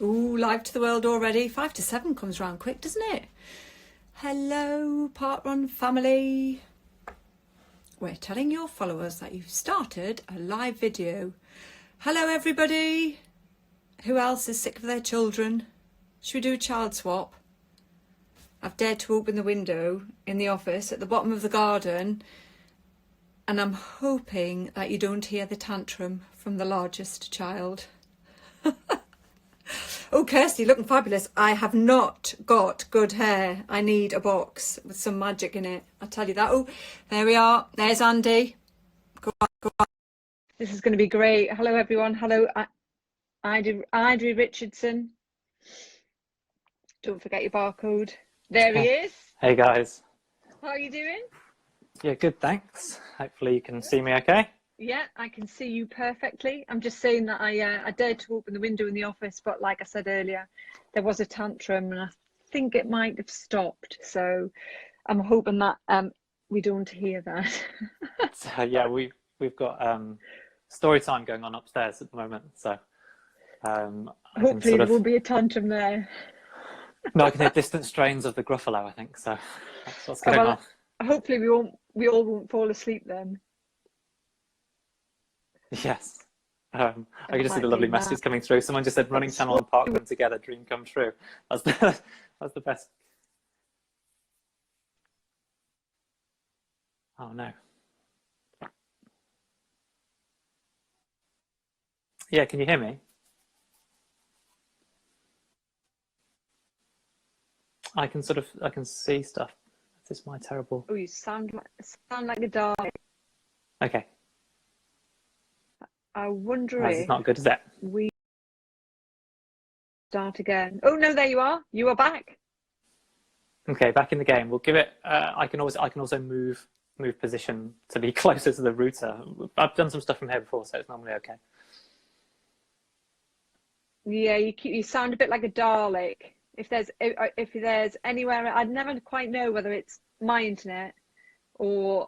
Ooh, live to the world already. 5 to 7 comes round quick, doesn't it? Hello, Parkrun family. We're telling your followers that you've started a live video. Hello, everybody. Who else is sick of their children? Should we do a child swap? I've dared to open the window in the office at the bottom of the garden, and I'm hoping that you don't hear the tantrum from the largest child. Oh, Kirsty, looking fabulous. I have not got good hair. I need a box with some magic in it. I'll tell you that. Oh, there we are. There's Andy. Go on, go on. This is going to be great. Hello, everyone. Hello, Andy Richardson. Don't forget your barcode. There he is. Hey, guys. How are you doing? Yeah, good, thanks. Hopefully you can see me okay. Yeah, I can see you perfectly. I'm just saying that I dared to open the window in the office, but like I said earlier, there was a tantrum and I think it might have stopped. So I'm hoping that we don't hear that. So yeah, we've got story time going on upstairs at the moment. So hopefully there won't be a tantrum there. No, I can hear distant strains of the Gruffalo, I think. So that's what's going on. Hopefully we all won't fall asleep then. Yes. I can just see the lovely messages coming through. Someone just said running channel and Parkrun together, dream come true. That's the best. Oh no. Yeah, can you hear me? I can see stuff. This is my terrible. Oh, you sound like a dog. Okay. I wonder if it's not good, is it? We start again. Oh no, there you are. You are back. Okay, back in the game. We'll give it. I can also move position to be closer to the router. I've done some stuff from here before, so it's normally okay. Yeah, you sound a bit like a Dalek. If there's anywhere, I'd never quite know whether it's my internet or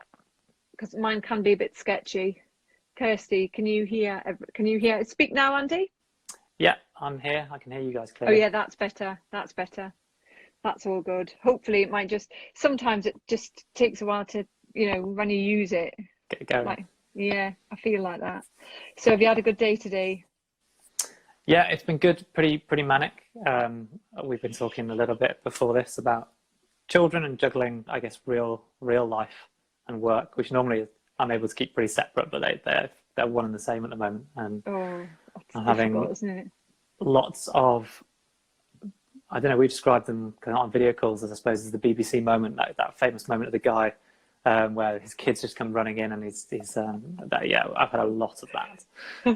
because mine can be a bit sketchy. Kirsty, can you hear? Speak now, Andy. Yeah, I'm here. I can hear you guys clearly. Oh yeah, that's better. That's better. That's all good. Hopefully, it might just. Sometimes it just takes a while to, when you use it. Get it going. Yeah, I feel like that. So, have you had a good day today? Yeah, it's been good. Pretty manic. We've been talking a little bit before this about children and juggling, I guess, real life and work, which normally I'm able to keep pretty separate, but they're one and the same at the moment. And I'm having isn't it? Lots of, I don't know, we described them kind of on video calls as, I suppose, as the BBC moment, that famous moment of the guy where his kids just come running in and he's yeah, I've had a lot of that.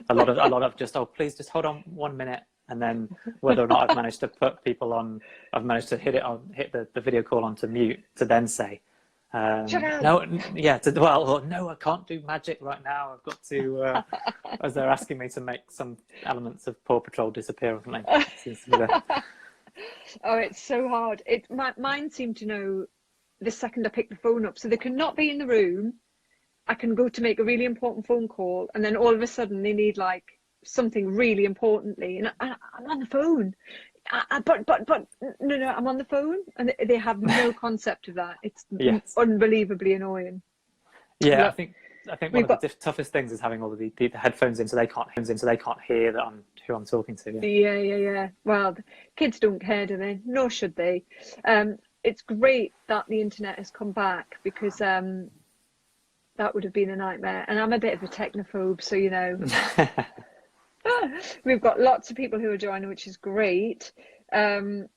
a lot of just, oh, please just hold on 1 minute. And then whether or not I've managed to put people on, I've managed to hit the video call onto mute to then say, no, yeah, no, I can't do magic right now. I've got to, as they're asking me to make some elements of Paw Patrol disappear or something. Oh, it's so hard. Mine seem to know the second I pick the phone up, so they cannot be in the room. I can go to make a really important phone call, and then all of a sudden they need like something really importantly, and I'm on the phone. But no, I'm on the phone, and they have no concept of that. It's unbelievably annoying. Yeah, but I think one of the toughest things is having all the headphones in, so they can't hear that who I'm talking to. Yeah. Well, the kids don't care, do they? Nor should they. It's great that the internet has come back because that would have been a nightmare. And I'm a bit of a technophobe, so we've got lots of people who are joining, which is great. Podiatry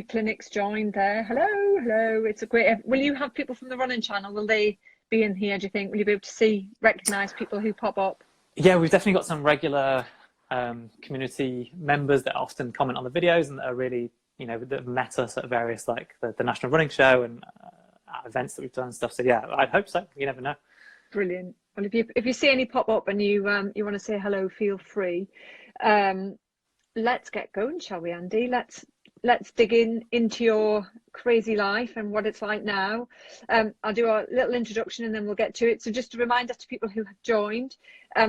clinics joined there. Hello. It's a great. Will you have people from the running channel? Will they be in here? Do you think? Will you be able to recognise people who pop up? Yeah, we've definitely got some regular community members that often comment on the videos and that are really, that met us at various like the National Running Show and events that we've done and stuff. So yeah, I hope so. You never know. Brilliant. Well, if you see any pop up and you want to say hello, feel free. Let's get going, shall we, Andy? Let's let's dig into your crazy life and what it's like now. I'll do a little introduction and then we'll get to it. So just a reminder to people who have joined,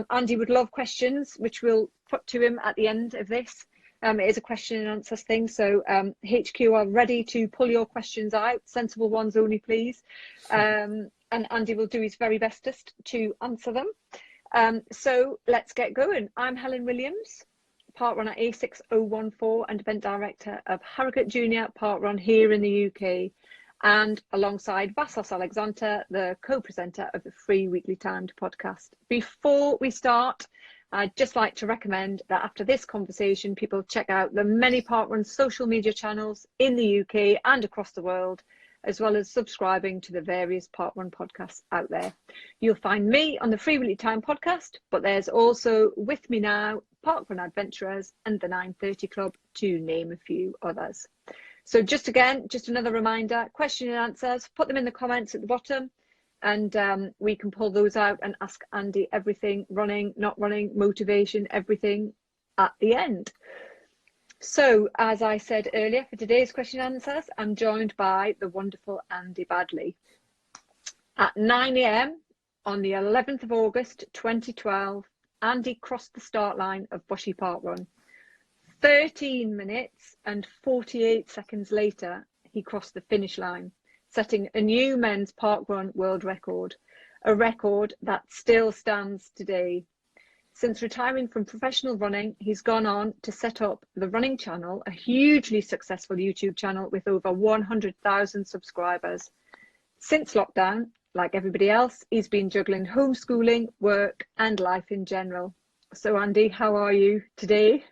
Andy would love questions, which we'll put to him at the end of this. It is a question and answers thing, so HQ are ready to pull your questions out, sensible ones only, please. And Andy will do his very bestest to answer them. So let's get going. I'm Helen Williams, Parkrunner A6014 and event director of Harrogate Junior Parkrun here in the UK, and alongside Vassos Alexander, the co-presenter of the Free Weekly Timed podcast. Before we start, I'd just like to recommend that after this conversation, people check out the many Parkrun social media channels in the UK and across the world, as well as subscribing to the various Parkrun podcasts out there. You'll find me on the Free Weekly Time podcast, but there's also With Me Now, Parkrun Adventurers and the 9:30 Club, to name a few others. So just another reminder, question and answers, put them in the comments at the bottom, and we can pull those out and ask Andy everything, running, not running, motivation, everything at the end. So as I said earlier, for today's question and answers, I'm joined by the wonderful Andy Baddeley. At 9 AM on the 11th of August 2012, Andy crossed the start line of Bushy Parkrun. 13 minutes and 48 seconds later, he crossed the finish line, setting a new men's parkrun world record, a record that still stands today. Since retiring from professional running, he's gone on to set up the Running Channel, a hugely successful YouTube channel with over 100,000 subscribers. Since lockdown, like everybody else, he's been juggling homeschooling, work, and life in general. So, Andy, how are you today?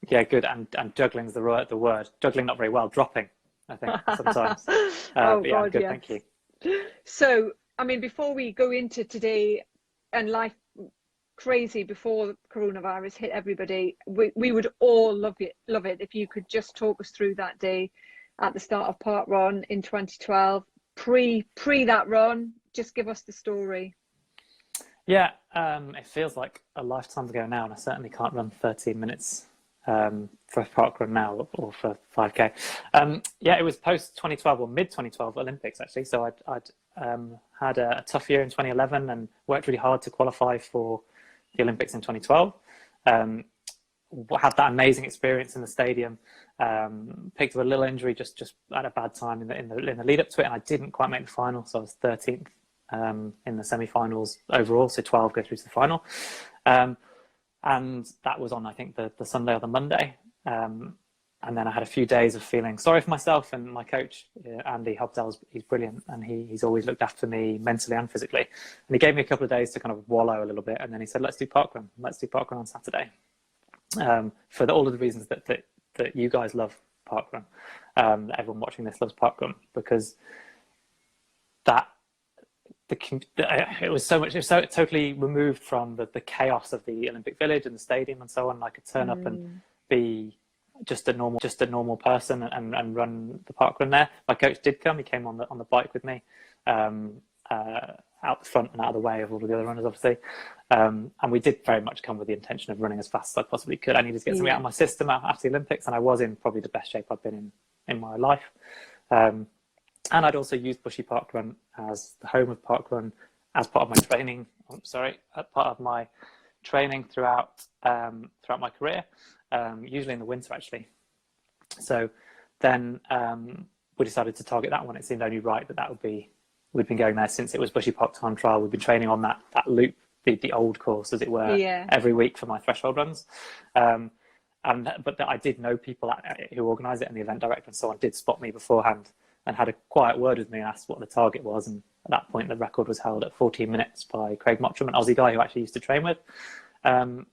Yeah, good. And juggling's the word. Juggling not very well. Dropping, I think, sometimes. Oh, but yeah, God, I'm good, yes. thank you. So, I mean, before we go into today and life crazy before coronavirus hit everybody, we would all love it if you could just talk us through that day at the start of Parkrun in 2012. Pre that run, just give us the story. Yeah, it feels like a lifetime ago now, and I certainly can't run 13 minutes for Parkrun now or for 5K. Yeah, it was post 2012 or mid 2012 Olympics actually. So I'd had a tough year in 2011 and worked really hard to qualify for the Olympics in 2012. Had that amazing experience in the stadium. Picked up a little injury just at a bad time in the lead up to it, and I didn't quite make the final, so I was 13th in the semi-finals overall. So 12 go through to the final, and that was on, I think, the Sunday or the Monday. And then I had a few days of feeling sorry for myself, and my coach, Andy Baddeley, he's brilliant, and he's always looked after me mentally and physically. And he gave me a couple of days to kind of wallow a little bit, and then he said, let's do Parkrun on Saturday. For all of the reasons that you guys love Parkrun, that everyone watching this loves Parkrun, because it was so totally removed from the chaos of the Olympic Village and the stadium and so on. I could turn up and be just a normal person and run the Parkrun there. My coach did come. He came on the bike with me, out the front and out of the way of all of the other runners, obviously. And we did very much come with the intention of running as fast as I possibly could. I needed to get something out of my system after the Olympics, and I was in probably the best shape I've been in my life. And I'd also used Bushy Parkrun as the home of Parkrun as part of my training. Part of my training throughout my career, usually in the winter actually. So then we decided to target that one. It seemed only right that would be. We'd been going there since it was Bushy Park Time Trial. We'd been training on that loop, the old course, as it were, every week for my threshold runs. But I did know people who organised it, and the event director and so on did spot me beforehand and had a quiet word with me and asked what the target was. And at that point, the record was held at 14 minutes by Craig Mottram, an Aussie guy who actually used to train with. And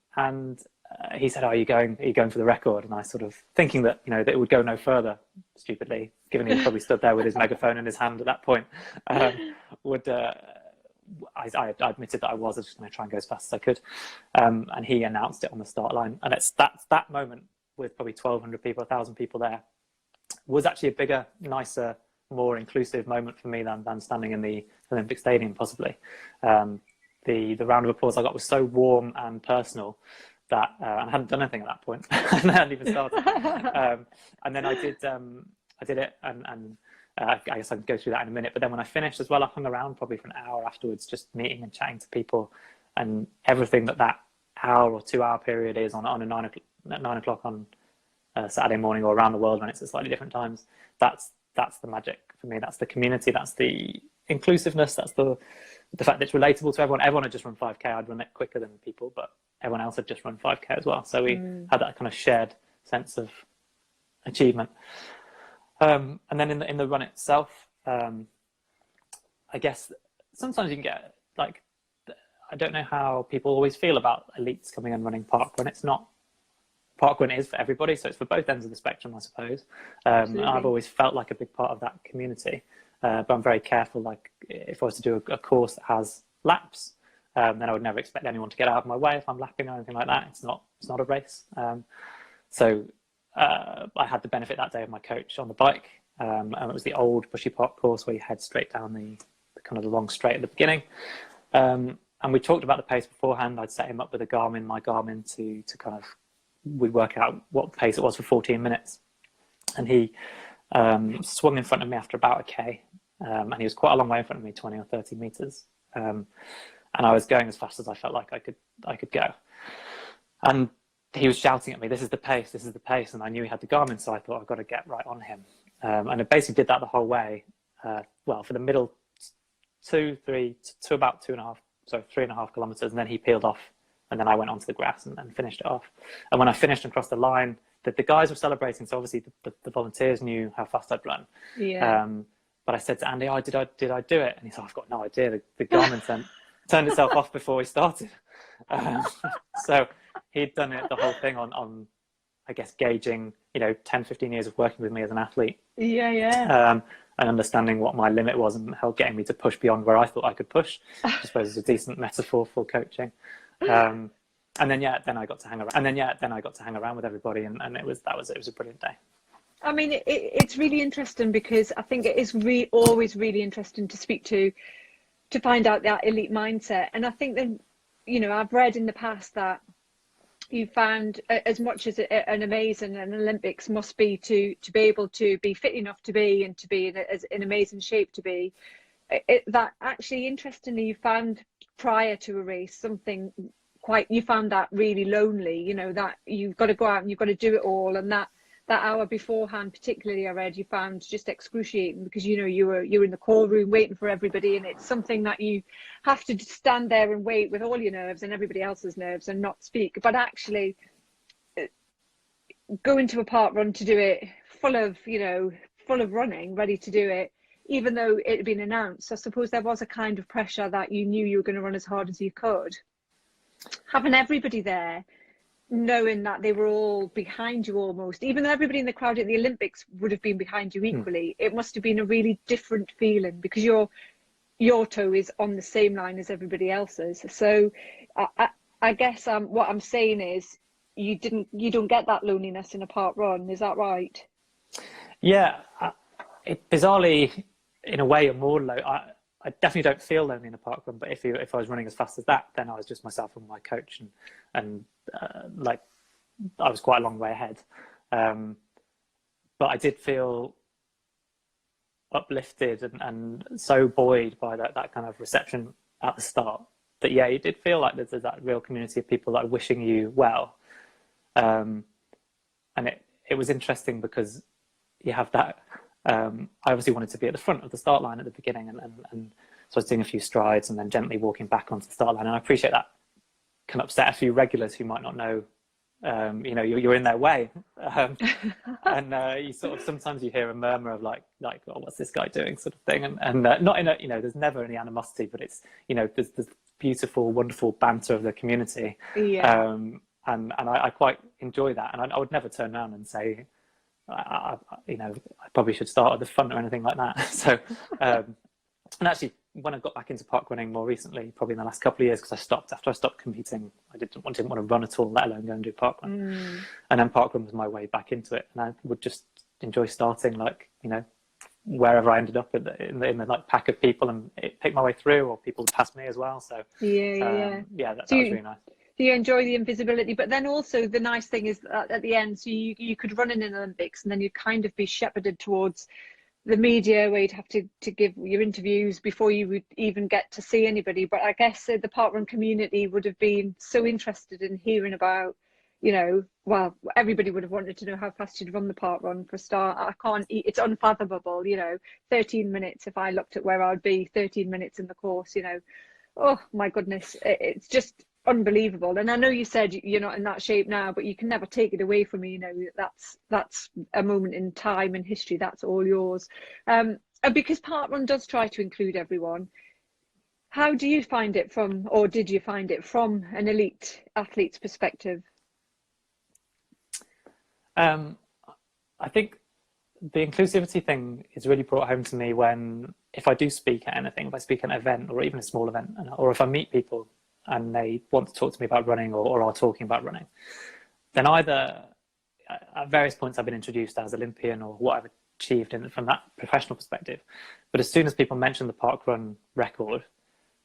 he said, "Are you going for the record?" And I sort of, thinking that that it would go no further, stupidly, given he probably stood there with his megaphone in his hand at that point, I admitted that I was just going to try and go as fast as I could. And he announced it on the start line, and that's that moment with probably 1,200 people, 1,000 people there, was actually a bigger, nicer, more inclusive moment for me than standing in the Olympic Stadium, possibly. The round of applause I got was so warm and personal that, and I hadn't done anything at that point. And I hadn't even started. And then I did it, and I guess I can go through that in a minute. But then when I finished as well, I hung around probably for an hour afterwards, just meeting and chatting to people, and everything that hour or 2 hour period is on a 9 o'clock on Saturday morning, or around the world when it's at slightly different times. That's the magic for me. That's the community. That's the inclusiveness. That's the fact that it's relatable to everyone. Everyone had just run 5K. I'd run it quicker than people, but everyone else had just run 5K as well. So we had that kind of shared sense of achievement. And then in the run itself, I guess sometimes you can get, like, I don't know how people always feel about elites coming and running parkrun. It's not, parkrun is for everybody, so it's for both ends of the spectrum, I suppose. I've always felt like a big part of that community, but I'm very careful. Like, if I was to do a course that has laps, then I would never expect anyone to get out of my way if I'm lapping or anything like that. It's not a race. So I had the benefit that day of my coach on the bike, and it was the old Bushy Park course where you head straight down the kind of the long straight at the beginning. And we talked about the pace beforehand. I'd set him up with my Garmin to kind of, we'd work out what pace it was for 14 minutes. And he swung in front of me after about a K, and he was quite a long way in front of me, 20 or 30 meters. And I was going as fast as I felt like I could go. And he was shouting at me, "This is the pace, this is the pace." And I knew he had the Garmin, so I thought, I've got to get right on him. And I basically did that the whole way. Well, for the middle 3.5 kilometers, and then he peeled off, and then I went onto the grass and finished it off. And when I finished and crossed the line, the guys were celebrating, so obviously the volunteers knew how fast I'd run. Yeah. But I said to Andy, "Oh, did I do it?" And he said, "I've got no idea. The Garmin turned itself off before we started." So he'd done it, the whole thing on I guess, gauging, 10, 15 years of working with me as an athlete. Yeah. And understanding what my limit was, and getting me to push beyond where I thought I could push. I suppose is a decent metaphor for coaching. And then I got to hang around. with everybody, and it was a brilliant day. I mean, it's really interesting, because I think it is always really interesting to speak to find out that elite mindset. And I think that, I've read in the past that you found, as much as an amazing an Olympics must be to be able to be fit enough to be, and to be in amazing shape to be, that actually, interestingly, you found prior to a race something you found that really lonely, that you've got to go out and you've got to do it all, and that hour beforehand, particularly, I read, you found just excruciating, because you were in the call room waiting for everybody, and it's something that you have to stand there and wait with all your nerves and everybody else's nerves and not speak. But actually, going to a park run to do it full of running, ready to do it, even though it had been announced, I suppose there was a kind of pressure that you knew you were going to run as hard as you could. Having everybody there, knowing that they were all behind you almost, even though everybody in the crowd at the Olympics would have been behind you equally, it must have been a really different feeling, because your toe is on the same line as everybody else's. So I guess what I'm saying is you don't get that loneliness in a park run. Is that right? Yeah, bizarrely, in a way, I'm more I definitely don't feel lonely in a park run, but if I was running as fast as that, then I was just myself and my coach, and like, I was quite a long way ahead. But I did feel uplifted and so buoyed by that kind of reception at the start, that it did feel like there's that real community of people that are wishing you well. And it was interesting, because you have that. I obviously wanted to be at the front of the start line at the beginning, and so I was doing a few strides and then gently walking back onto the start line. And I appreciate that can upset a few regulars who might not know, you're in their way. And you sort of, sometimes you hear a murmur of like, "Oh, what's this guy doing?" sort of thing. And not in a, there's never any animosity, but it's, there's this beautiful, wonderful banter of the community. Yeah. And I quite enjoy that. And I would never turn around and say, I probably should start at the front or anything like that. So, and actually, when I got back into park running more recently, probably in the last couple of years, because after I stopped competing, I didn't want to run at all, let alone go and do parkrun. And then parkrun was my way back into it, and I would just enjoy starting, wherever I ended up in the like pack of people, and pick my way through, or people would pass me as well. So that was really nice. you enjoy the invisibility, but then also the nice thing is that at the end, so you could run in an Olympics and then you'd kind of be shepherded towards the media, where you'd have to give your interviews before you would even get to see anybody. But I guess the parkrun community would have been so interested in hearing about, you know, well, everybody would have wanted to know how fast you'd run the parkrun for a start. It's unfathomable, you know, 13 minutes. If I looked at where I'd be, 13 minutes in the course, you know, oh my goodness, it's just unbelievable. And I know you said you're not in that shape now, but you can never take it away from me. You know, that's a moment in time and history. That's all yours. And because parkrun does try to include everyone, how do you find it from, or did you find it from an elite athlete's perspective? I think the inclusivity thing is really brought home to me when, if I do speak at anything, if I speak at an event or even a small event, or if I meet people and they want to talk to me about running or are talking about running, then either at various points I've been introduced as Olympian or what I've achieved from that professional perspective. But as soon as people mention the parkrun record,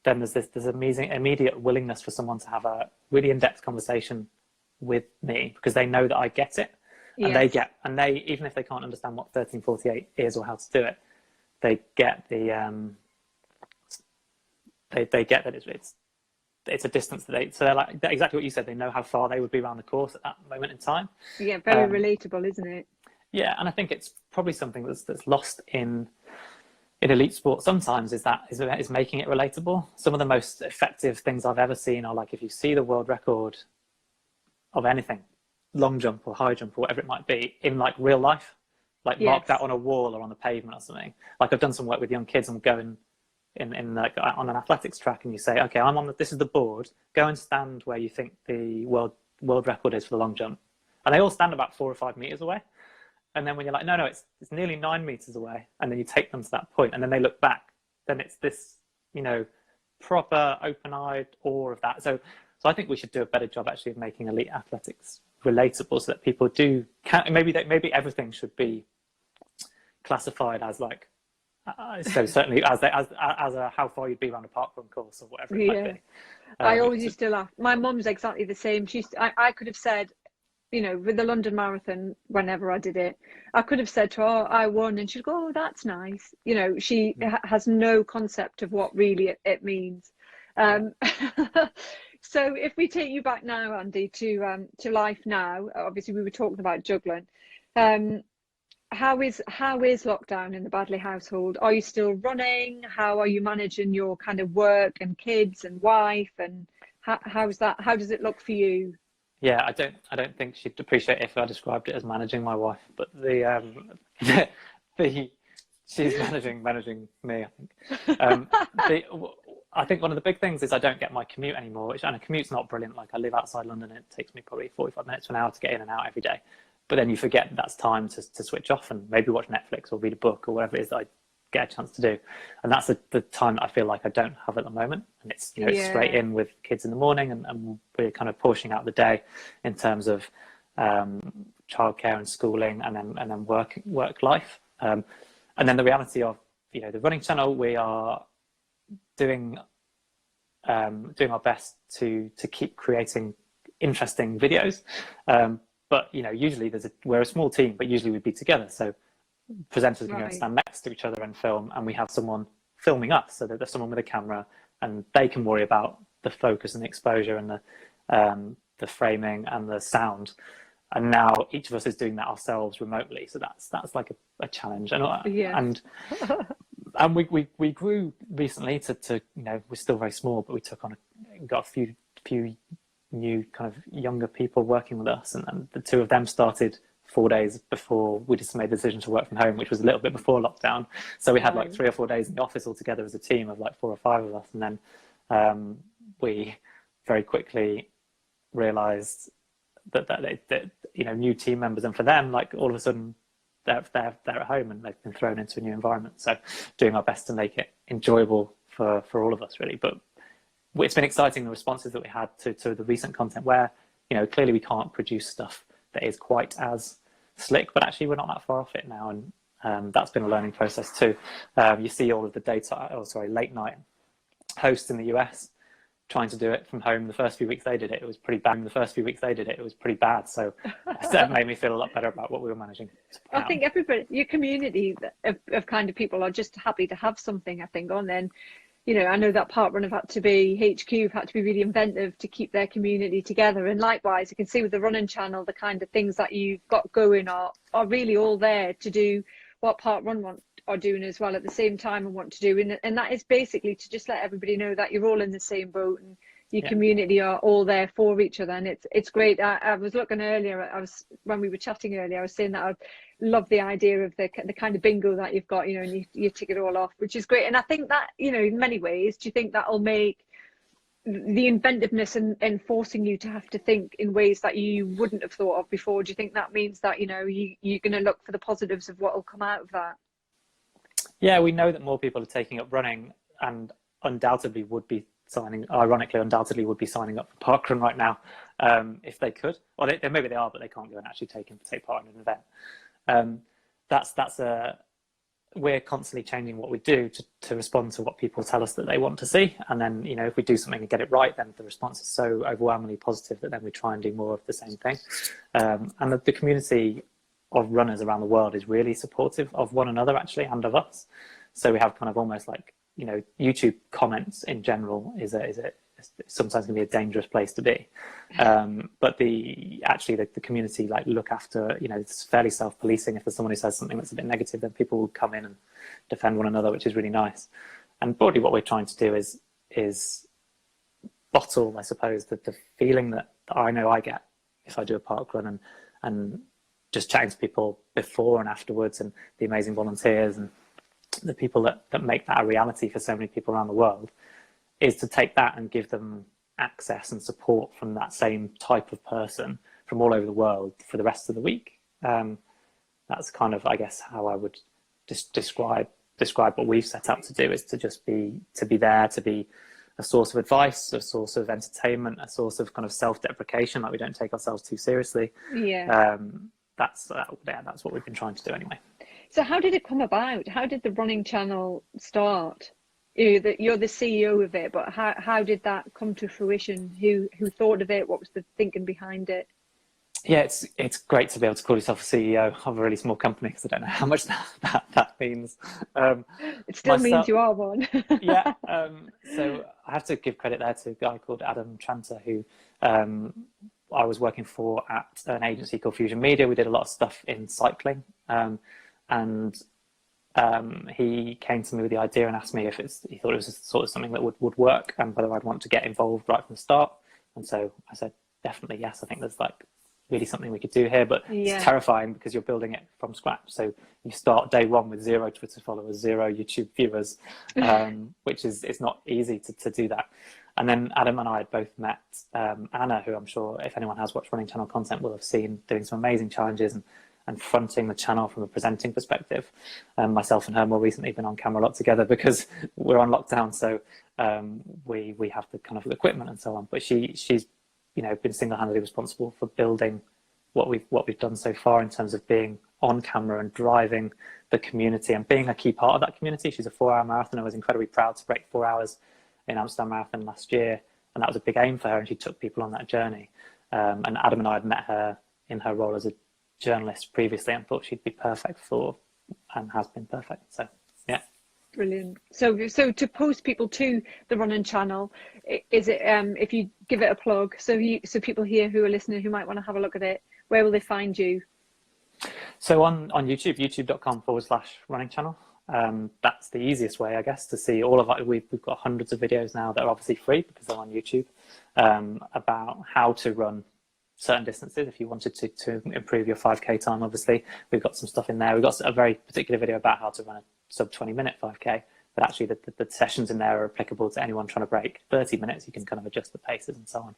then there's amazing immediate willingness for someone to have a really in-depth conversation with me, because they know that I get it. And Yes. they even if they can't understand what 1348 is or how to do it, they get the they get that it's a distance that so they're like exactly what you said. They know how far they would be around the course at that moment in time. Yeah, very relatable, isn't it? Yeah, and I think it's probably something that's lost in elite sport sometimes, is making it relatable. Some of the most effective things I've ever seen are like, if you see the world record of anything, long jump or high jump or whatever it might be, in like real life, like marked out on a wall or on the pavement or something. Like I've done some work with young kids and going in like on an athletics track, and you say, okay, this is the board, go and stand where you think the world record is for the long jump, and they all stand about 4 or 5 meters away. And then when you're like, no, it's nearly 9 meters away, and then you take them to that point, and then they look back, then it's this, you know, proper open-eyed awe of that. So I think we should do a better job actually of making elite athletics relatable, so that people do maybe everything should be classified as like so certainly as a how far you'd be around a parkrun course or whatever it might be. I always used to laugh. My mum's exactly the same. I could have said, you know, with the London Marathon, whenever I did it, I could have said to her, oh, I won, and she'd go, oh, that's nice. You know, she has no concept of what really it means. So if we take you back now, Andy, to life now, obviously we were talking about juggling. How is lockdown in the Baddeley household? Are you still running? How are you managing your kind of work and kids and wife? And how's that? How does it look for you? Yeah, I don't think she'd appreciate it if I described it as managing my wife, but she's managing me, I think. I think one of the big things is I don't get my commute anymore, and a commute's not brilliant. Like I live outside London, and it takes me probably 45 minutes to an hour to get in and out every day. But then you forget that's time to switch off and maybe watch Netflix or read a book or whatever it is that I get a chance to do. And that's the time that I feel like I don't have at the moment. And it's, you know, it's straight in with kids in the morning, and we're kind of portioning out the day in terms of childcare and schooling, and then work life. And then the reality of, you know, the running channel, we are doing our best to keep creating interesting videos. But, you know, usually we're a small team, but usually we'd be together. So presenters can go and stand next to each other and film, and we have someone filming us, so that there's someone with a camera, and they can worry about the focus and the exposure and the framing and the sound. And now each of us is doing that ourselves remotely, so that's like a challenge. And we grew recently to you know, we're still very small, but we got a few new kind of younger people working with us, and the two of them started 4 days before we just made the decision to work from home, which was a little bit before lockdown. So we had like 3 or 4 days in the office all together as a team of like 4 or 5 of us, and then we very quickly realized that you know, new team members, and for them, like all of a sudden they're at home and they've been thrown into a new environment. So doing our best to make it enjoyable for all of us, really. But it's been exciting, the responses that we had to the recent content, where, you know, clearly we can't produce stuff that is quite as slick, but actually we're not that far off it now, and that's been a learning process too. You see all of the late night hosts in the US trying to do it from home. The first few weeks they did it, it was pretty bad. The first few weeks they did it, it was pretty bad. So that made me feel a lot better about what we were managing to put I out. think everybody, your community of kind of people are just happy to have something, I think, on. Then, you know, I know that Parkrun have had to be, HQ have had to be really inventive to keep their community together. And likewise, you can see with the running channel, the kind of things that you've got going are really all there to do what Parkrun are doing as well at the same time and want to do. And that is basically to just let everybody know that you're all in the same boat and your community are all there for each other. And it's great. I was looking earlier, when we were chatting earlier, I was saying that I love the idea of the kind of bingo that you've got, you know, and you tick it all off, which is great. And I think that, you know, in many ways, do you think that'll make the inventiveness and forcing you to have to think in ways that you wouldn't have thought of before? Do you think that means that, you know, you're going to look for the positives of what will come out of that? Yeah, we know that more people are taking up running, and undoubtedly would be signing up for Parkrun right now, if they could. Well, maybe they are, but they can't go and actually take part in an event. We're constantly changing what we do to respond to what people tell us that they want to see. And then, you know, if we do something and get it right, then the response is so overwhelmingly positive that then we try and do more of the same thing. And the community of runners around the world is really supportive of one another, actually, and of us. So we have kind of almost like, you know, YouTube comments in general is sometimes can be a dangerous place to be. But the community like look after, you know, it's fairly self-policing. If there's someone who says something that's a bit negative, then people will come in and defend one another, which is really nice. And broadly what we're trying to do is bottle, I suppose, the feeling that I know I get if I do a parkrun and just chatting to people before and afterwards, and the amazing volunteers and the people that make that a reality for so many people around the world, is to take that and give them access and support from that same type of person from all over the world for the rest of the week. That's kind of, I guess, how I would describe what we've set out to do, is to just be there, to be a source of advice, a source of entertainment, a source of kind of self-deprecation, like we don't take ourselves too seriously. That's what we've been trying to do anyway. So how did it come about? How did the running channel start? You're the CEO of it, but how did that come to fruition? Who thought of it? What was the thinking behind it? Yeah, it's great to be able to call yourself a CEO of a really small company, because I don't know how much that means. It still means you are one. Yeah. So I have to give credit there to a guy called Adam Tranter, who I was working for at an agency called Fusion Media. We did a lot of stuff in cycling, and he came to me with the idea and asked me if he thought it was sort of something that would work, and whether I'd want to get involved right from the start. And so I said, definitely yes. I think there's like really something we could do here, but it's terrifying because you're building it from scratch. So you start day one with 0 Twitter followers, 0 YouTube viewers, which is, it's not easy to do that. And then Adam and I had both met Anna, who I'm sure if anyone has watched Running Channel content will have seen doing some amazing challenges and fronting the channel from a presenting perspective. Myself and her more recently been on camera a lot together because we're on lockdown, so we have the kind of equipment and so on. But she's been single-handedly responsible for building what we've done so far in terms of being on camera and driving the community and being a key part of that community. She's a 4-hour marathoner. I was incredibly proud to break 4 hours in Amsterdam Marathon last year, and that was a big aim for her, and she took people on that journey. And Adam and I had met her in her role as a journalist previously and thought she'd be perfect for, and has been perfect. So yeah. Brilliant. So to post people to the Running Channel, is it if you give it a plug, so people here who are listening who might want to have a look at it, where will they find you? So on YouTube, youtube.com/running channel. That's the easiest way, I guess, to see all of it. We've got hundreds of videos now that are obviously free because they're on YouTube, about how to run certain distances. If you wanted to improve your 5K time, obviously we've got some stuff in there. We've got a very particular video about how to run a sub 20-minute 5K, but actually the sessions in there are applicable to anyone trying to break 30 minutes. You can kind of adjust the paces and so on.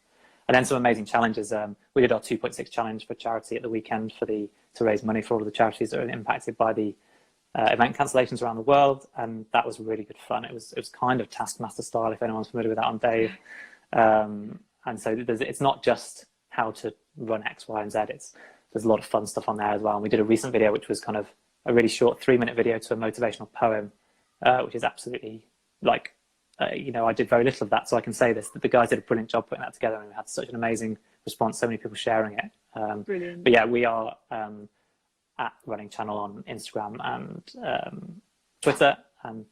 And then some amazing challenges. We did our 2.6 challenge for charity at the weekend to raise money for all of the charities that are impacted by the event cancellations around the world, and that was really good fun. It was kind of Taskmaster style, if anyone's familiar with that on Dave. And so it's not just how to run X, Y, and Z. There's a lot of fun stuff on there as well. And we did a recent video which was kind of a really short 3-minute video to a motivational poem, which is absolutely like you know, I did very little of that, so I can say this, that the guys did a brilliant job putting that together, and we had such an amazing response, so many people sharing it. Brilliant. But yeah, we are at Running Channel on Instagram and Twitter, and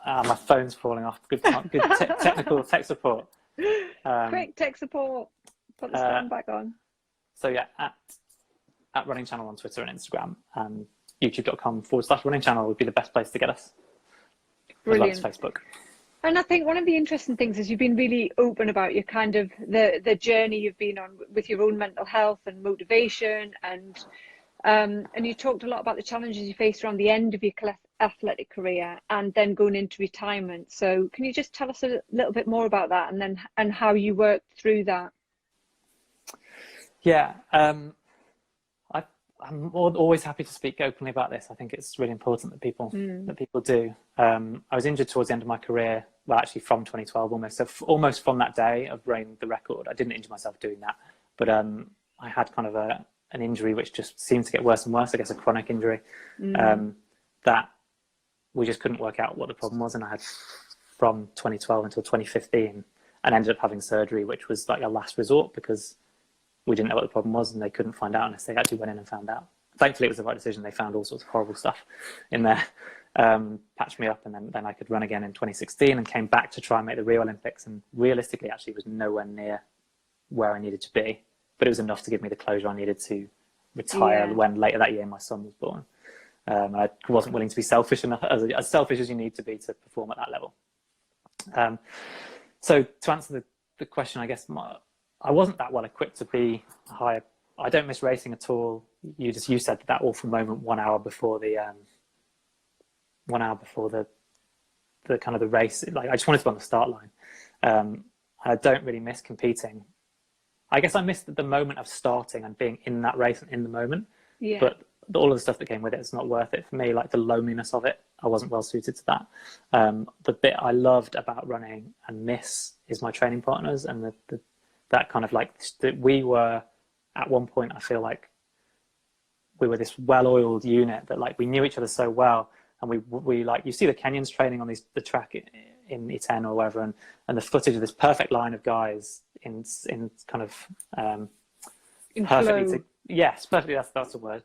my phone's falling off. Good technical tech support. Quick tech support. Put the stand back on. So yeah, at Running Channel on Twitter and Instagram, and youtube.com/Running Channel would be the best place to get us. Brilliant. As well as Facebook. And I think one of the interesting things is you've been really open about your kind of the journey you've been on with your own mental health and motivation, and you talked a lot about the challenges you faced around the end of your athletic career and then going into retirement. So can you just tell us a little bit more about that, and how you worked through that? Yeah, I'm always happy to speak openly about this. I think it's really important that people do. I was injured towards the end of my career, well, actually from 2012 almost. So almost from that day of breaking the record. I didn't injure myself doing that, but I had kind of an injury which just seemed to get worse and worse. I guess a chronic injury that we just couldn't work out what the problem was, and I had from 2012 until 2015, and ended up having surgery, which was like a last resort because we didn't know what the problem was, and they couldn't find out unless they actually went in and found out. Thankfully, it was the right decision. They found all sorts of horrible stuff in there, patched me up, and then I could run again in 2016 and came back to try and make the Rio Olympics, and realistically actually was nowhere near where I needed to be, but it was enough to give me the closure I needed to retire when later that year my son was born. I wasn't willing to be selfish enough, as selfish as you need to be to perform at that level. So to answer the question, I guess I wasn't that well equipped to be higher. I don't miss racing at all. You said that awful moment 1 hour before the kind of the race. Like, I just wanted to be on the start line. I don't really miss competing. I guess I missed the moment of starting and being in that race and in the moment. Yeah. But all of the stuff that came with it, it's not worth it for me. Like the loneliness of it, I wasn't well suited to that. The bit I loved about running and miss is my training partners, and that kind of like that we were at one point, I feel like we were this well-oiled unit that like we knew each other so well, and we like, you see the Kenyans training on the track in E10 or whatever, and the footage of this perfect line of guys in kind of in perfectly flow. Yes, perfectly, that's the word.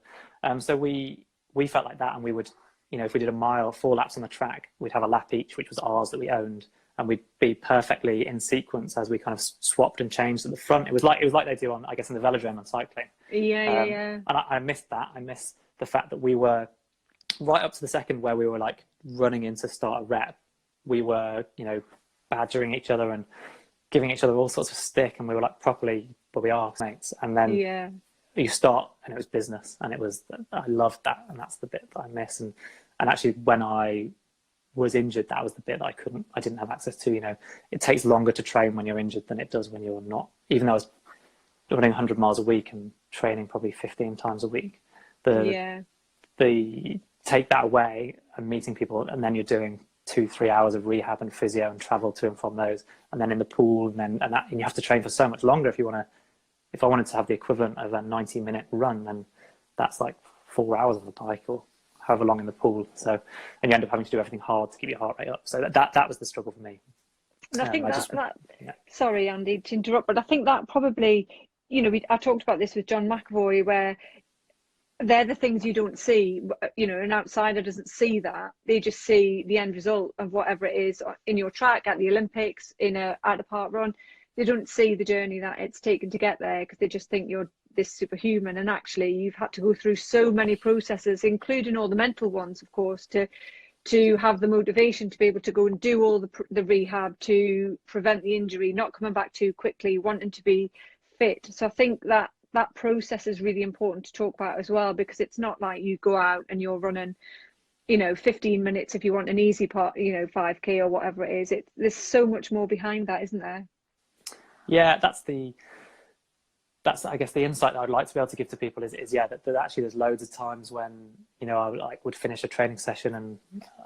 So we felt like that, and we would, you know, if we did a mile, 4 laps on the track, we'd have a lap each, which was ours that we owned, and we'd be perfectly in sequence as we kind of swapped and changed at the front. It was like they do on, I guess, in the velodrome on cycling. Yeah. And I missed that. I missed the fact that we were right up to the second where we were like running in to start a rep. We were, you know, badgering each other and giving each other all sorts of stick, and we were like properly, but we are mates. And then you start, and it was business, and I loved that, and that's the bit that I miss. And actually, when I was injured, that was the bit that I didn't have access to. You know, it takes longer to train when you're injured than it does when you're not. Even though I was running 100 miles a week and training probably 15 times a week, the take that away and meeting people, and then you're doing 2-3 hours of rehab and physio and travel to and from those, and then in the pool, and you have to train for so much longer if you want to. If I wanted to have the equivalent of a 90-minute run, then that's like 4 hours on the bike or however long in the pool. So, and you end up having to do everything hard to keep your heart rate up. So that was the struggle for me. And I think sorry, Andy, to interrupt, but I think that probably, you know, I talked about this with John McAvoy, where they're the things you don't see. You know, an outsider doesn't see that. They just see the end result of whatever it is in your track, at the Olympics, at a park run. They don't see the journey that it's taken to get there, because they just think you're this superhuman, and actually you've had to go through so many processes, including all the mental ones, of course, to have the motivation to be able to go and do all the rehab to prevent the injury, not coming back too quickly, wanting to be fit. So I think that process is really important to talk about as well, because it's not like you go out and you're running, you know, 15 minutes if you want an easy part, you know, 5k or whatever it is. There's so much more behind that, isn't there? Yeah, that's I guess the insight that I'd like to be able to give to people is that actually there's loads of times when, you know, I would finish a training session, and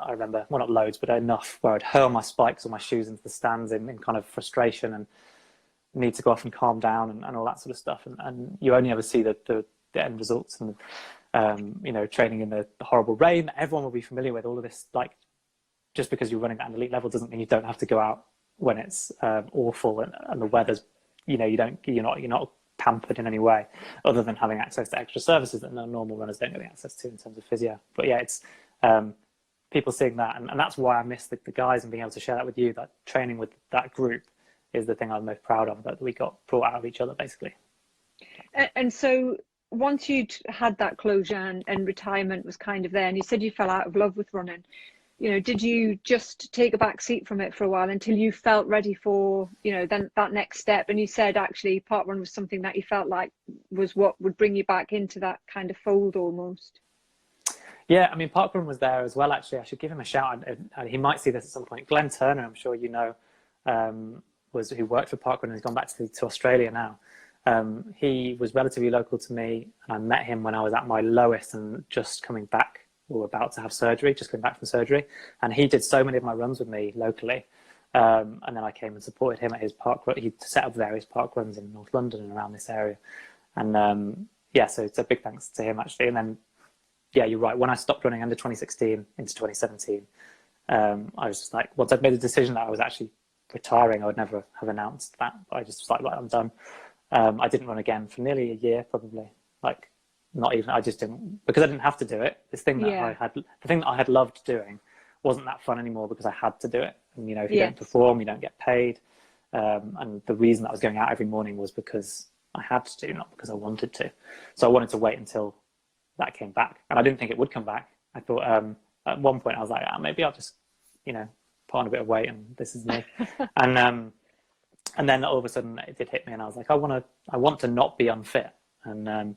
I remember, well, not loads, but enough, where I'd hurl my spikes or my shoes into the stands in kind of frustration and need to go off and calm down and all that sort of stuff. And you only ever see the end results, and you know, training in the horrible rain that everyone will be familiar with, all of this like just because you're running at an elite level doesn't mean you don't have to go out when it's awful and the weather's, you know, you're not pampered in any way, other than having access to extra services that normal runners don't get access to in terms of physio. But yeah, it's people seeing that, and that's why I miss the guys, and being able to share that with you. That training with that group is the thing I'm most proud of, that we got brought out of each other, basically. And so once you'd had that closure and retirement was kind of there, and you said you fell out of love with running, you know, did you just take a back seat from it for a while until you felt ready for, you know, then that next step? And you said actually parkrun was something that you felt like was what would bring you back into that kind of fold almost. Yeah, I mean, Parkrun was there as well, actually. I should give him a shout. He might see this at some point. Glenn Turner, I'm sure you know, who worked for Parkrun and has gone back to Australia now. He was relatively local to me, and I met him when I was at my lowest and just coming back, or about to have surgery, just coming back from surgery. And he did so many of my runs with me locally. And then I came and supported him at his parkrun. He set up various parkruns in North London and around this area. And yeah, so it's a big thanks to him, actually. And then, yeah, you're right. When I stopped running under 2016 into 2017, I was just like, once I'd made a decision that I was actually retiring, I would never have announced that. But I just was like, right, I'm done. I didn't run again for nearly a year, probably. Like, not even, I just didn't, because I didn't have to do it. This thing that the thing that I had loved doing wasn't that fun anymore because I had to do it. And, you know, if you don't perform, you don't get paid. And the reason that I was going out every morning was because I had to, not because I wanted to. So I wanted to wait until that came back. And I didn't think it would come back. I thought at one point I was like, maybe I'll just, you know, put on a bit of weight and this is me. And then all of a sudden it did hit me, and I was like, I want to not be unfit. And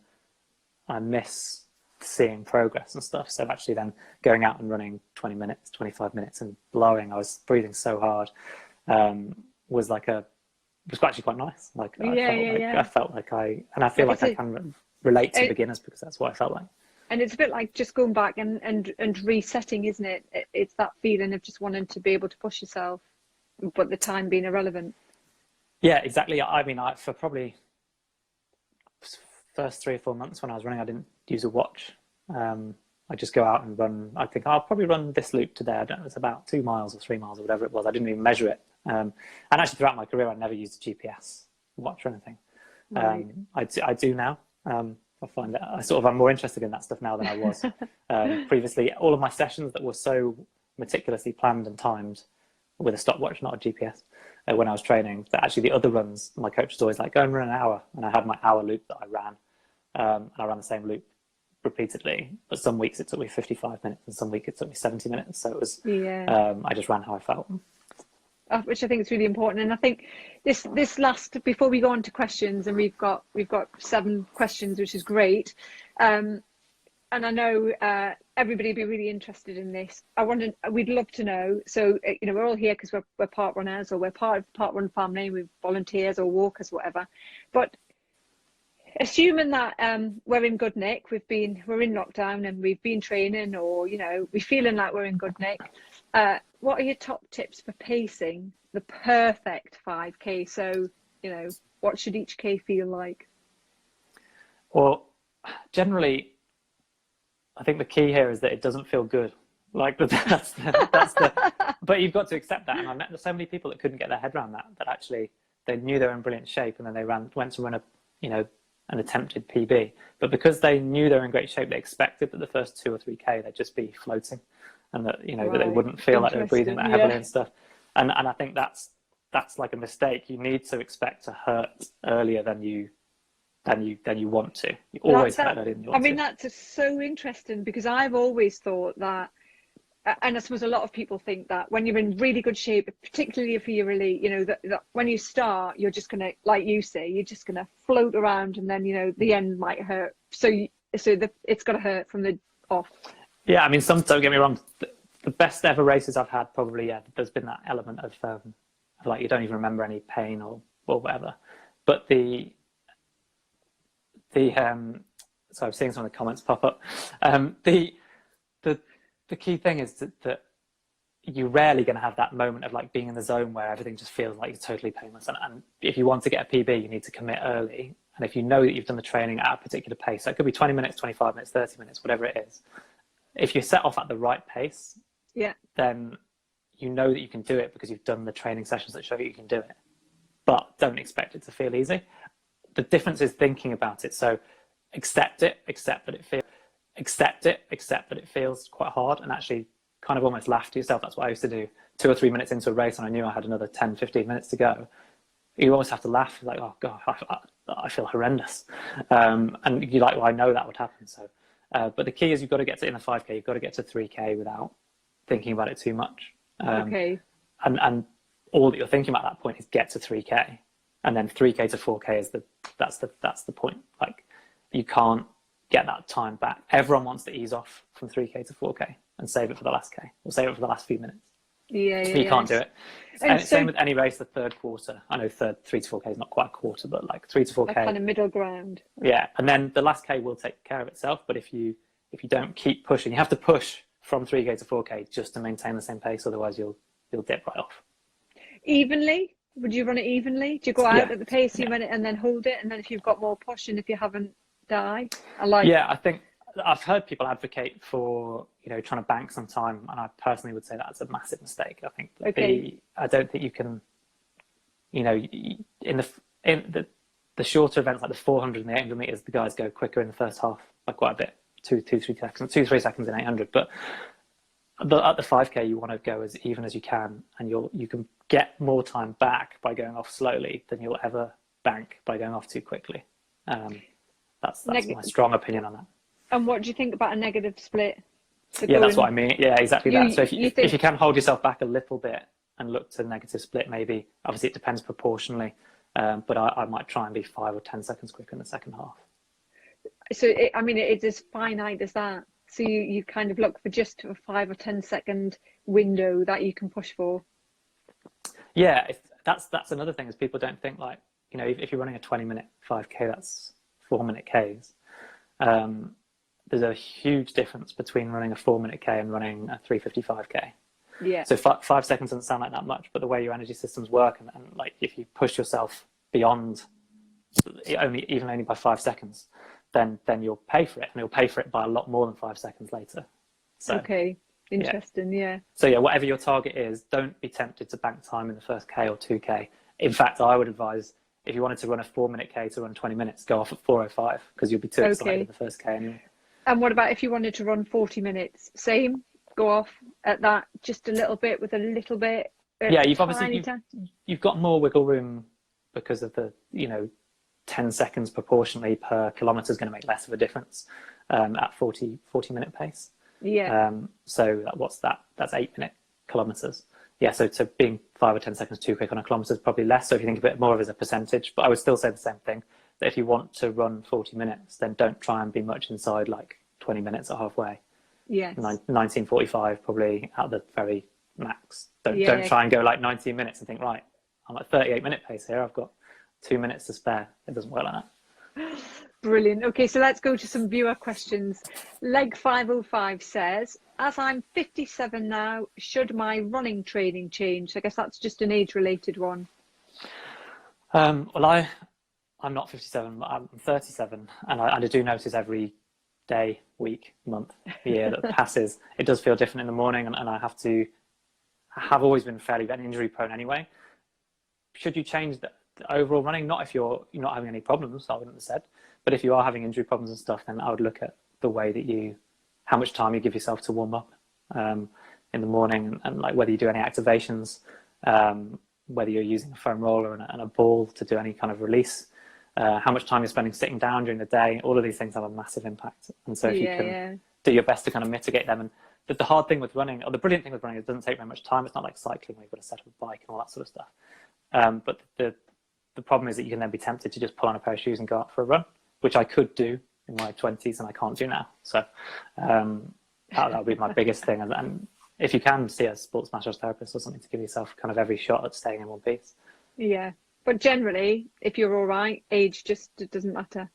I miss seeing progress and stuff. So actually then going out and running 20 minutes, 25 minutes and blowing, I was breathing so hard, was actually quite nice. Like I felt like I feel like I can relate to beginners because that's what I felt like. And it's a bit like just going back and resetting, isn't it? It's that feeling of just wanting to be able to push yourself, but the time being irrelevant. Yeah, exactly. I mean, for probably first 3 or 4 months when I was running, I didn't use a watch. I just go out and run. I think I'll probably run this loop today. I don't know, it's about 2 miles or 3 miles or whatever it was. I didn't even measure it. And actually throughout my career, I never used a GPS watch or anything. Right. I do now. I find that I'm more interested in that stuff now than I was previously. All of my sessions that were so meticulously planned and timed with a stopwatch, not a GPS, when I was training, that actually the other runs, my coach was always like, go and run an hour. And I had my hour loop that I ran. And I ran the same loop repeatedly. But some weeks it took me 55 minutes and some weeks it took me 70 minutes. So it was, I just ran how I felt. Which I think is really important. And I think this last, before we go on to questions, and we've got 7 questions, which is great. And I know everybody would be really interested in this. We'd love to know. So, you know, we're all here because we're part runners, or we're part of the Parkrun family, we're volunteers or walkers, whatever. But assuming that we're in good nick, we're in lockdown and we've been training, or, you know, we're feeling like we're in good nick. What are your top tips for pacing the perfect 5K? So, you know, what should each K feel like? Well, generally, I think the key here is that it doesn't feel good. Like that's the but you've got to accept that. And I met so many people that couldn't get their head around that actually they knew they were in brilliant shape, and then they went to run an attempted PB. But because they knew they were in great shape, they expected that the first 2 or 3K they'd just be floating, and that, you know, that they wouldn't feel like they were breathing that heavily and stuff. And I think that's like a mistake. You need to expect to hurt earlier than you want to. You always hurt earlier than you want to. I mean, that's so interesting, because I've always thought that, and I suppose a lot of people think that when you're in really good shape, particularly if you're elite, you know, that when you start, you're just gonna, like you say, you're just gonna float around, and then, you know, the end might hurt. So it's got to hurt from the off. Yeah, I mean, don't get me wrong. The best ever races I've had, probably, there's been that element of like you don't even remember any pain or whatever. But so I'm seeing some of the comments pop up. The key thing is that you're rarely going to have that moment of like being in the zone where everything just feels like you're totally painless. And if you want to get a PB, you need to commit early. And if you know that you've done the training at a particular pace, so it could be 20 minutes, 25 minutes, 30 minutes, whatever it is. If you set off at the right pace, then you know that you can do it because you've done the training sessions that show you can do it, but don't expect it to feel easy. The difference is thinking about it. So accept it, accept that it feels quite hard, and actually kind of almost laugh to yourself. That's what I used to do 2 or 3 minutes into a race and I knew I had another 10, 15 minutes to go. You always have to laugh, like, oh God, I feel horrendous. And you're like, well, I know that would happen. So, but the key is you've got to get to, in a 5K, you've got to get to 3K without thinking about it too much. Okay. And all that you're thinking about at that point is get to 3K, and then 3K to 4K is that's the point. Like, you can't get that time back. Everyone wants to ease off from 3K to 4K and save it for the last K, or save it for the last few minutes. You can't do it. And same with any race, the third quarter. I know 3 to 4K is not quite a quarter, but like 3 to 4K. Kind of middle ground. Yeah, and then the last K will take care of itself. But if you don't keep pushing, you have to push from 3K to 4K just to maintain the same pace. Otherwise, you'll dip right off. Evenly? Would you run it evenly? Do you go out at the pace you run it and then hold it, and then if you've got more push, and if you haven't, die? I think I've heard people advocate for, trying to bank some time, and I personally would say that's a massive mistake. I think that I don't think you can, in the shorter events like the 400 and the 800 meters, the guys go quicker in the first half by quite a bit, 2-3 seconds in 800. But at the 5K, you want to go as even as you can, and you can get more time back by going off slowly than you'll ever bank by going off too quickly. That's my strong opinion on that. And what do you think about a negative split? That's what I mean. Yeah, exactly that. So if you can hold yourself back a little bit and look to negative split, maybe, obviously it depends proportionally, but I might try and be 5 or 10 seconds quicker in the second half. So, it's as finite as that. So you kind of look for just a 5 or 10 second window that you can push for. Yeah, that's another thing, is people don't think, like, if you're running a 20-minute 5K, that's 4-minute Ks. There's a huge difference between running a 4-minute K and running a 3:55K. Yeah. So 5 seconds doesn't sound like that much, but the way your energy systems work, and like if you push yourself beyond only by 5 seconds, then you'll pay for it, and you'll pay for it by a lot more than 5 seconds later. So, okay, interesting. Yeah. So whatever your target is, don't be tempted to bank time in the first K or 2K. In fact, I would advise, if you wanted to run a 4-minute K to run 20 minutes, go off at 4:05, because you'll be too excited at the first K anyway. And what about if you wanted to run 40 minutes? Same, go off at that just a little bit with a little bit. You've got more wiggle room because of the 10 seconds proportionally per kilometre is going to make less of a difference at 40-minute pace. Yeah. So what's that? That's 8-minute kilometres. Yeah. So being 5 or 10 seconds too quick on a kilometre is probably less. So if you think of it more of as a percentage, but I would still say the same thing. That if you want to run 40 minutes, then don't try and be much inside like 20 minutes or halfway. Yes. 19:45 probably at the very max. Don't try and go like 19 minutes and think, right, I'm at 38-minute pace here, I've got 2 minutes to spare. It doesn't work like that. Brilliant. Okay, so let's go to some viewer questions. Leg 505 says, as I'm 57 now, should my running training change? I guess that's just an age-related one. Well, I'm not 57, but I'm 37, and I do notice every day, week, month, year that passes, it does feel different in the morning, and I have always been fairly injury prone anyway. Should you change the overall running? Not if you're not having any problems, I wouldn't have said, but if you are having injury problems and stuff, then I would look at the way that how much time you give yourself to warm up in the morning, and like whether you do any activations, whether you're using a foam roller and a ball to do any kind of release. How much time you're spending sitting down during the day, all of these things have a massive impact. And so if you can do your best to kind of mitigate them. And the hard thing with running, or the brilliant thing with running, is it doesn't take very much time. It's not like cycling where you've got to set up a bike and all that sort of stuff. But the problem is that you can then be tempted to just pull on a pair of shoes and go out for a run, which I could do in my 20s and I can't do now. So that would be my biggest thing. And if you can see a sports massage therapist or something to give yourself kind of every shot at staying in one piece. Yeah. But generally, if you're all right, age just doesn't matter.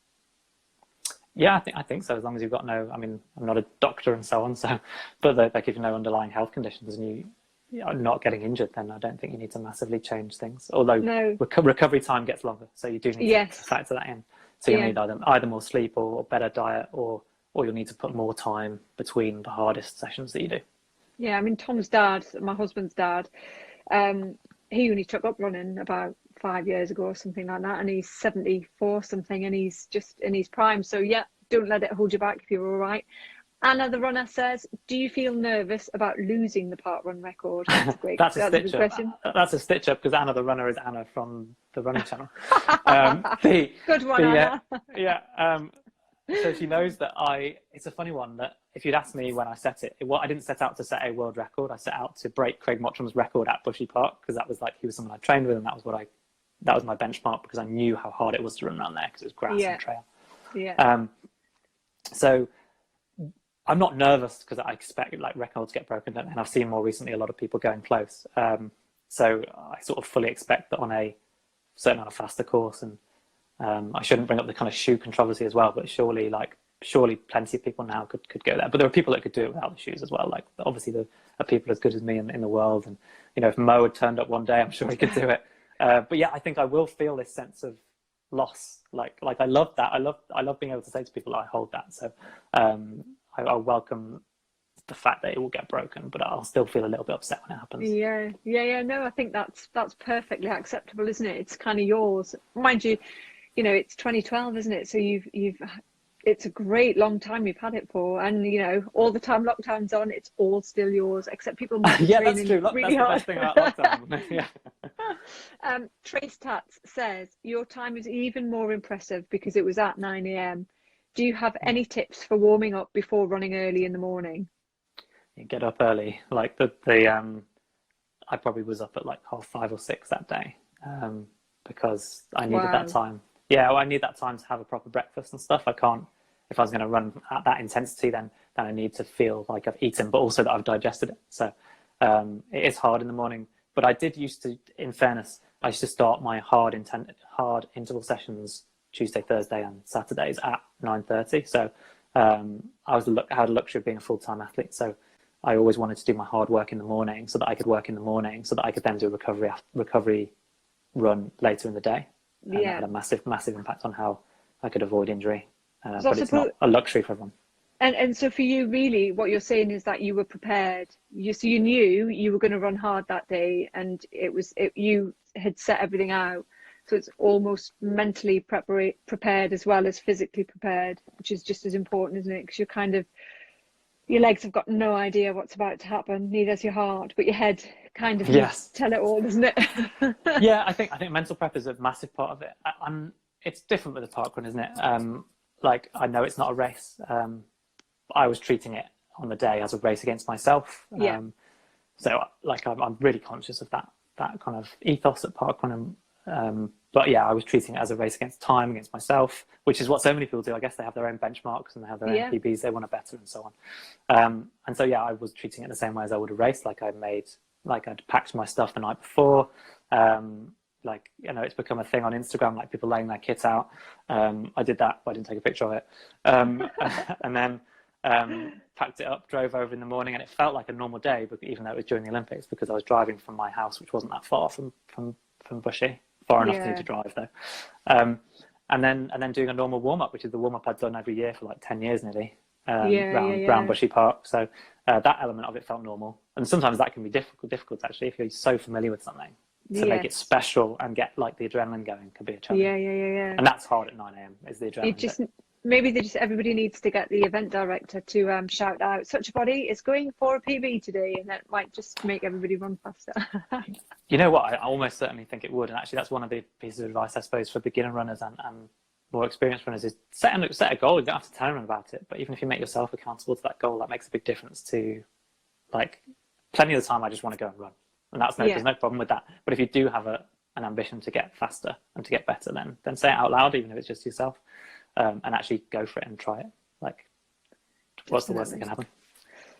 Yeah, I think so. As long as you've got I'm not a doctor and so on. So, but like if you have no underlying health conditions and you're not getting injured, then I don't think you need to massively change things. Although recovery time gets longer, so you do need to factor that in. So you'll need either more sleep or better diet, or you'll need to put more time between the hardest sessions that you do. Yeah, I mean, Tom's dad, my husband's dad, he only took up running about 5 years ago or something like that, and he's 74 something, and he's just in his prime. So yeah, don't let it hold you back if you're all right. Anna the runner says, do you feel nervous about losing the parkrun record? That's a great, That's a good stitch up. question. That's a stitch up, because Anna the runner is Anna from the running channel. Good one, Anna. So she knows that it's a funny one, that if you'd asked me when I set it, I didn't set out to set a world record. I set out to break Craig Mottram's record at Bushy Park, because that was like, he was someone I trained with, and that was my benchmark, because I knew how hard it was to run around there, because it was grass and trail. Yeah. So I'm not nervous, because I expect like records get broken, and I've seen more recently a lot of people going close. So I sort of fully expect that certainly on a faster course, and I shouldn't bring up the kind of shoe controversy as well, but surely plenty of people now could go there. But there are people that could do it without the shoes as well. Like, obviously there are people as good as me in the world, and if Mo had turned up one day, I'm sure he could do it. But yeah, I think I will feel this sense of loss. Like I love that. I love being able to say to people, I hold that. So I welcome the fact that it will get broken, but I'll still feel a little bit upset when it happens. Yeah. No, I think that's perfectly acceptable, isn't it? It's kind of yours, mind you. It's 2012, isn't it? So it's a great long time you've had it for, and all the time lockdown's on, it's all still yours, except people might be that's true. really that's hard. The best thing about lockdown. Yeah. Trace Tats says your time is even more impressive because it was at 9 a.m. Do you have any tips for warming up before running early in the morning? You get up early. Like I probably was up at like 5:30 or 6 that day, because I needed that time. Yeah, I need that time to have a proper breakfast and stuff. I can't, if I was going to run at that intensity, then I need to feel like I've eaten, but also that I've digested it. So it is hard in the morning. But I did used to, in fairness, I used to start my hard interval sessions Tuesday, Thursday, and Saturdays at 9:30. So I had the luxury of being a full-time athlete. So I always wanted to do my hard work in the morning, so that I could work in the morning, so that I could then do a recovery run later in the day. And that had a massive impact on how I could avoid injury. But it's not a luxury for everyone. And so for you, really, what you're saying is that you were prepared. So you knew you were going to run hard that day, and you had set everything out. So it's almost mentally prepared as well as physically prepared, which is just as important, isn't it? Because your legs have got no idea what's about to happen, neither does your heart, but your head kind of needs to tell it all, doesn't it? Yeah, I think mental prep is a massive part of it. It's different with the parkrun, isn't it? Like, I know it's not a race. I was treating it on the day as a race against myself. So like I'm really conscious of that kind of ethos at parkrun. But yeah, I was treating it as a race against time, against myself, which is what so many people do. I guess they have their own benchmarks and they have their own PBs they want to better and so on. And so yeah, I was treating it the same way as I would a race. I'd packed my stuff the night before. It's become a thing on Instagram, like people laying their kit out. I did that, but I didn't take a picture of it. And then packed it up, drove over in the morning, and it felt like a normal day, but even though it was during the Olympics, because I was driving from my house, which wasn't that far from Bushy, far enough to need to drive though. And then doing a normal warm-up, which is the warm-up I'd done every year for like 10 years nearly, around Bushy Park. So that element of it felt normal. And sometimes that can be difficult actually, if you're so familiar with something. To make it special and get like the adrenaline going can be a challenge. Yeah. And that's hard at 9 a.m. is the adrenaline. Everybody needs to get the event director to shout out, such a body is going for a PB today, and that might just make everybody run faster. You know what? I almost certainly think it would. And actually, that's one of the pieces of advice, I suppose, for beginner runners and more experienced runners is set a goal. You don't have to tell anyone about it, but even if you make yourself accountable to that goal, that makes a big difference to, like, plenty of the time I just want to go and run. And there's no problem with that. But if you do have an ambition to get faster and to get better, then say it out loud, even if it's just yourself, and actually go for it and try it. Like, what's the worst that can happen?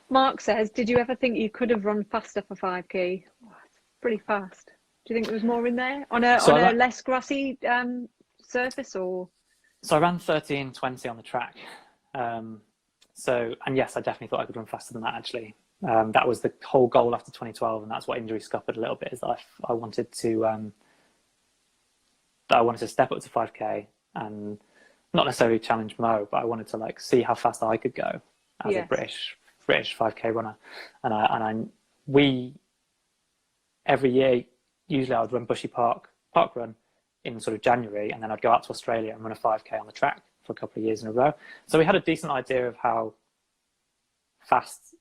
Mark says, did you ever think you could have run faster for 5K? Oh, it's pretty fast. Do you think there was more in there on a less grassy surface, or? So I ran 13:20 on the track. And yes, I definitely thought I could run faster than that, actually. That was the whole goal after 2012, and that's what injury scuppered a little bit, is that I wanted to step up to 5K and not necessarily challenge Mo, but I wanted to like see how fast I could go as a British British 5K runner, we every year, usually I would run Bushy Parkrun in sort of January, and then I'd go out to Australia and run a 5K on the track for a couple of years in a row. So we had a decent idea of how fast.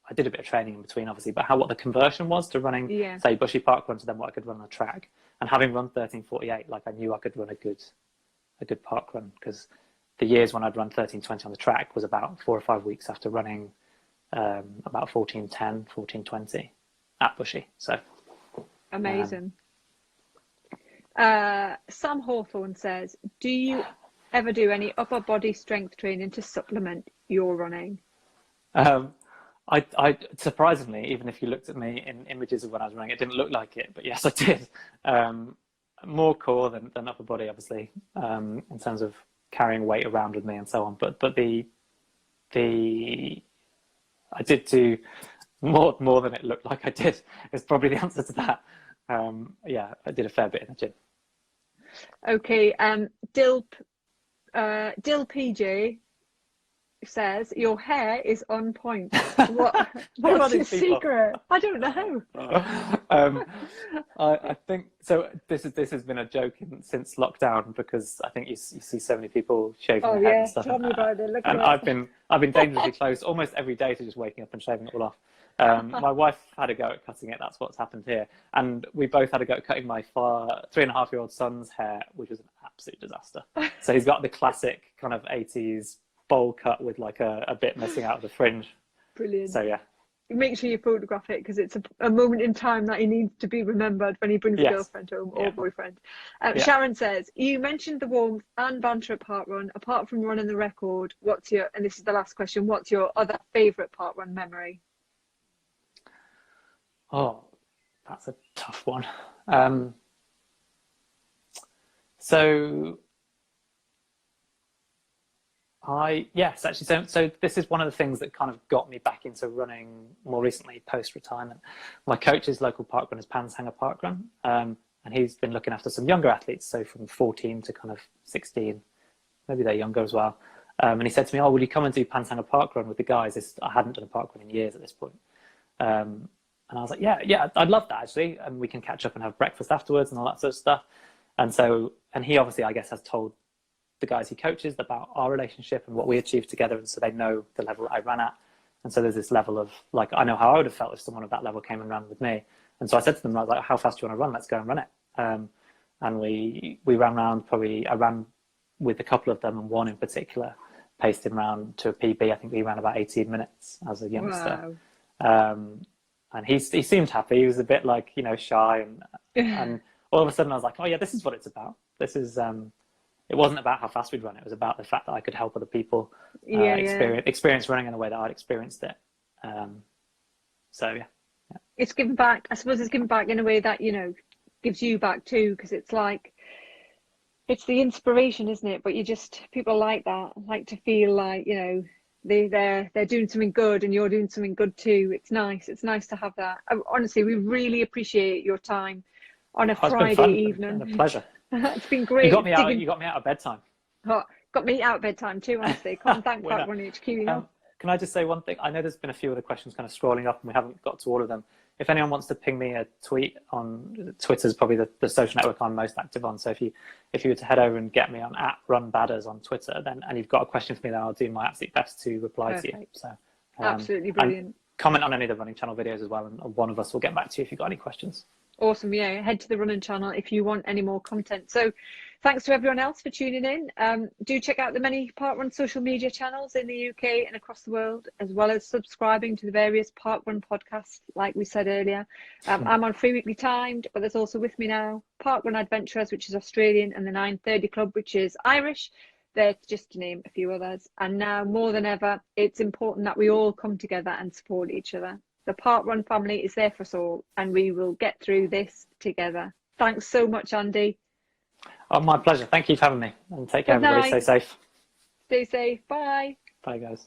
I did a bit of training in between, obviously, but what the conversion was to running, say, Bushy Parkrun to then what I could run on the track. And having run 13:48, like I knew I could run a good parkrun, because the years when I'd run 13:20 on the track was about 4 or 5 weeks after running about 14:10, 14:20 at Bushy. So amazing. Sam Hawthorne says, do you ever do any upper body strength training to supplement your running? I surprisingly, even if you looked at me in images of when I was running, it didn't look like it, but yes, I did. More core than upper body, obviously, in terms of carrying weight around with me and so on. But I did do more than it looked like I did. Is probably the answer to that. Yeah, I did a fair bit in the gym. Okay, Dill PJ says your hair is on point. What's your secret? I don't know. I think so. This has been a joke since lockdown, because I think you see so many people shaving their head and stuff. Tell me about it. And I've been dangerously close almost every day to just waking up and shaving it all off. My wife had a go at cutting it. That's what's happened here. And we both had a go at cutting my 3.5-year-old son's hair, which was an absolute disaster. So he's got the classic kind of 80s bowl cut with like a bit missing out of the fringe. Brilliant. So yeah. Make sure you photograph it, because it's a moment in time that he needs to be remembered when he brings a girlfriend home or boyfriend. Sharon says, you mentioned the warmth and banter at Parkrun. Apart from running the record, and this is the last question, what's your other favourite Parkrun memory? Oh, that's a tough one. So this is one of the things that kind of got me back into running more recently, post-retirement. My coach is local parkrun, is Panshanger Parkrun, and he's been looking after some younger athletes, so from 14 to kind of 16, maybe they're younger as well. And he said to me, "Oh, will you come and do Panshanger Parkrun with the guys?" I hadn't done a parkrun in years at this point. And I was like, yeah, I'd love that, actually. And we can catch up and have breakfast afterwards and all that sort of stuff. And he obviously, I guess, has told the guys he coaches about our relationship and what we achieved together. And so they know the level I ran at. And so there's this level of, like, I know how I would have felt if someone of that level came and ran with me. And so I said to them, I was like, how fast do you want to run? Let's go and run it. And we ran around, I ran with a couple of them, and one in particular paced him round to a PB. I think we ran about 18 minutes as a youngster. Wow. And he seemed happy. He was a bit like, shy, and all of a sudden I was like, oh yeah, this is what it's about. This is it wasn't about how fast we'd run. It was about the fact that I could help other people experience running in the way that I'd experienced it. So yeah. It's giving back. I suppose it's giving back in a way that gives you back too, because it's like, it's the inspiration, isn't it? But people like that, like to feel like they're doing something good and you're doing something good too. It's nice to have that. Honestly, we really appreciate your time on a Friday evening. It's been a pleasure. It's been great. You got me out of bedtime. Oh, got me out of bedtime too, honestly. Can't thank Parkrun HQ. Can I just say one thing? I know there's been a few other questions kind of scrolling up and we haven't got to all of them. If anyone wants to ping me a tweet on Twitter, is probably the social network I'm most active on. So if you were to head over and get me on @runbadders on Twitter, and you've got a question for me, then I'll do my absolute best to reply to you. So absolutely brilliant. Comment on any of the running channel videos as well, and one of us will get back to you if you've got any questions. Awesome. Yeah, head to the running channel if you want any more content. So thanks to everyone else for tuning in. Do check out the many Parkrun social media channels in the UK and across the world, as well as subscribing to the various Parkrun podcasts, like we said earlier. I'm on Free Weekly Timed, but there's also with me now Parkrun Adventurers, which is Australian, and the 930 Club, which is Irish. There, just to name a few others. And now more than ever, it's important that we all come together and support each other. The Parkrun family is there for us all, and we will get through this together. Thanks so much, Andy. Oh, my pleasure. Thank you for having me. And take care, everybody. Stay safe. Stay safe. Bye. Bye, guys.